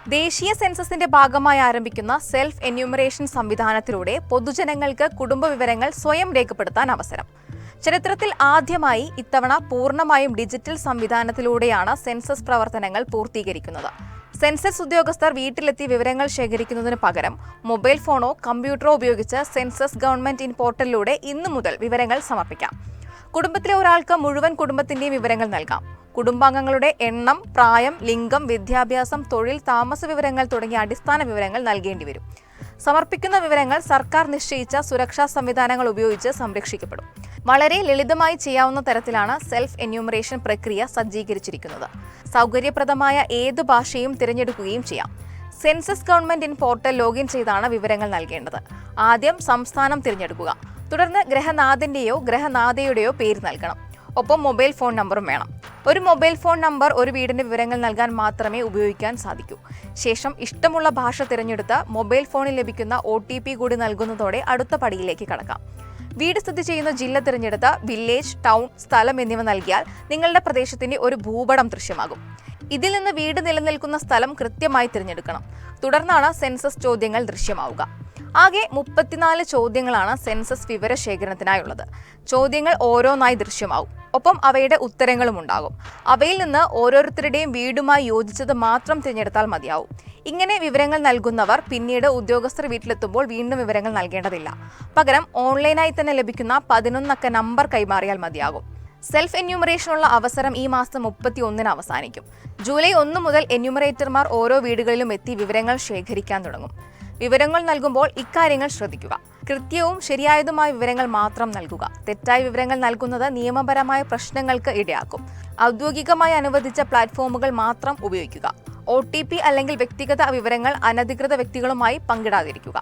ദേശീയ സെൻസസിന്റെ ഭാഗമായി ആരംഭിക്കുന്ന സെൽഫ് എന്യൂമറേഷൻ സംവിധാനത്തിലൂടെ പൊതുജനങ്ങൾക്ക് കുടുംബ വിവരങ്ങൾ സ്വയം രേഖപ്പെടുത്താൻ അവസരം. ചരിത്രത്തിൽ ആദ്യമായി ഇത്തവണ പൂർണ്ണമായും ഡിജിറ്റൽ സംവിധാനത്തിലൂടെയാണ് സെൻസസ് പ്രവർത്തനങ്ങൾ പൂർത്തീകരിക്കുന്നത്. സെൻസസ് ഉദ്യോഗസ്ഥർ വീട്ടിലെത്തി വിവരങ്ങൾ ശേഖരിക്കുന്നതിന് പകരം മൊബൈൽ ഫോണോ കമ്പ്യൂട്ടറോ ഉപയോഗിച്ച് സെൻസസ് ഗവൺമെന്റ് ഇൻ പോർട്ടലിലൂടെ ഇന്നു മുതൽ വിവരങ്ങൾ സമർപ്പിക്കാം. കുടുംബത്തിലെ ഒരാൾക്ക് മുഴുവൻ കുടുംബത്തിന്റെയും വിവരങ്ങൾ നൽകാം. കുടുംബാംഗങ്ങളുടെ എണ്ണം, പ്രായം, ലിംഗം, വിദ്യാഭ്യാസം, തൊഴിൽ, താമസ വിവരങ്ങൾ തുടങ്ങിയ അടിസ്ഥാന വിവരങ്ങൾ നൽകേണ്ടി വരും. സമർപ്പിക്കുന്ന വിവരങ്ങൾ സർക്കാർ നിശ്ചയിച്ച സുരക്ഷാ സംവിധാനങ്ങൾ ഉപയോഗിച്ച് സംരക്ഷിക്കപ്പെടും. വളരെ ലളിതമായി ചെയ്യാവുന്ന തരത്തിലാണ് സെൽഫ് എന്യൂമറേഷൻ പ്രക്രിയ സജ്ജീകരിച്ചിരിക്കുന്നത്. സൗകര്യപ്രദമായ ഏത് ഭാഷയും തിരഞ്ഞെടുക്കുകയും ചെയ്യാം. Census government in portal login ചെയ്താണ് വിവരങ്ങൾ നൽകേണ്ടത്. ആദ്യം സംസ്ഥാനം തിരഞ്ഞെടുക്കുക. തുടർന്ന് ഗ്രഹനാഥന്റെയോ ഗ്രഹനാഥയുടെയോ പേര് നൽകണം. ഒപ്പം മൊബൈൽ ഫോൺ നമ്പറും വേണം. ഒരു മൊബൈൽ ഫോൺ നമ്പർ ഒരു വീടിന്റെ വിവരങ്ങൾ നൽകാൻ മാത്രമേ ഉപയോഗിക്കാൻ സാധിക്കൂ. ശേഷം ഇഷ്ടമുള്ള ഭാഷ തിരഞ്ഞെടുത്ത് മൊബൈൽ ഫോണിൽ ലഭിക്കുന്ന OTP കൂടി നൽകുന്നതോടെ അടുത്ത പടിയിലേക്ക് കടക്കാം. വീട് സ്ഥിതി ചെയ്യുന്ന ജില്ല തിരഞ്ഞെടുത്ത വില്ലേജ്, ടൗൺ, സ്ഥലം എന്നിവ നൽകിയാൽ നിങ്ങളുടെ പ്രദേശത്തിന്റെ ഒരു ഭൂപടം ദൃശ്യമാകും. ഇതിൽ നിന്ന് വീട് നിലനിൽക്കുന്ന സ്ഥലം കൃത്യമായി തിരഞ്ഞെടുക്കണം. തുടർന്നാണ് സെൻസസ് ചോദ്യങ്ങൾ ദൃശ്യമാവുക. ആകെ 34 ചോദ്യങ്ങളാണ് സെൻസസ് വിവരശേഖരണത്തിനായുള്ളത്. ചോദ്യങ്ങൾ ഓരോന്നായി ദൃശ്യമാവും. ഒപ്പം അവയുടെ ഉത്തരങ്ങളും ഉണ്ടാകും. അവയിൽ നിന്ന് ഓരോരുത്തരുടെയും വീടുമായി യോജിച്ചത് മാത്രം തിരഞ്ഞെടുത്താൽ മതിയാവും. ഇങ്ങനെ വിവരങ്ങൾ നൽകുന്നവർ പിന്നീട് ഉദ്യോഗസ്ഥർ വീട്ടിലെത്തുമ്പോൾ വീണ്ടും വിവരങ്ങൾ നൽകേണ്ടതില്ല. പകരം ഓൺലൈനായി തന്നെ ലഭിക്കുന്ന 11 അക്ക നമ്പർ കൈമാറിയാൽ മതിയാകും. സെൽഫ് എന്യൂമറേഷനുള്ള അവസരം ഈ മാസം 31 അവസാനിക്കും. ജൂലൈ 1 മുതൽ എന്യൂമറേറ്റർമാർ ഓരോ വീടുകളിലും എത്തി വിവരങ്ങൾ ശേഖരിക്കാൻ തുടങ്ങും. വിവരങ്ങൾ നൽകുമ്പോൾ ഇക്കാര്യങ്ങൾ ശ്രദ്ധിക്കുക. കൃത്യവും ശരിയായതുമായ വിവരങ്ങൾ മാത്രം നൽകുക. തെറ്റായ വിവരങ്ങൾ നൽകുന്നത് നിയമപരമായ പ്രശ്നങ്ങൾക്ക് ഇടയാക്കും. ഔദ്യോഗികമായി അനുവദിച്ച പ്ലാറ്റ്ഫോമുകൾ മാത്രം ഉപയോഗിക്കുക. OTP അല്ലെങ്കിൽ വ്യക്തിഗത വിവരങ്ങൾ അനധികൃത വ്യക്തികളുമായി പങ്കിടാതിരിക്കുക.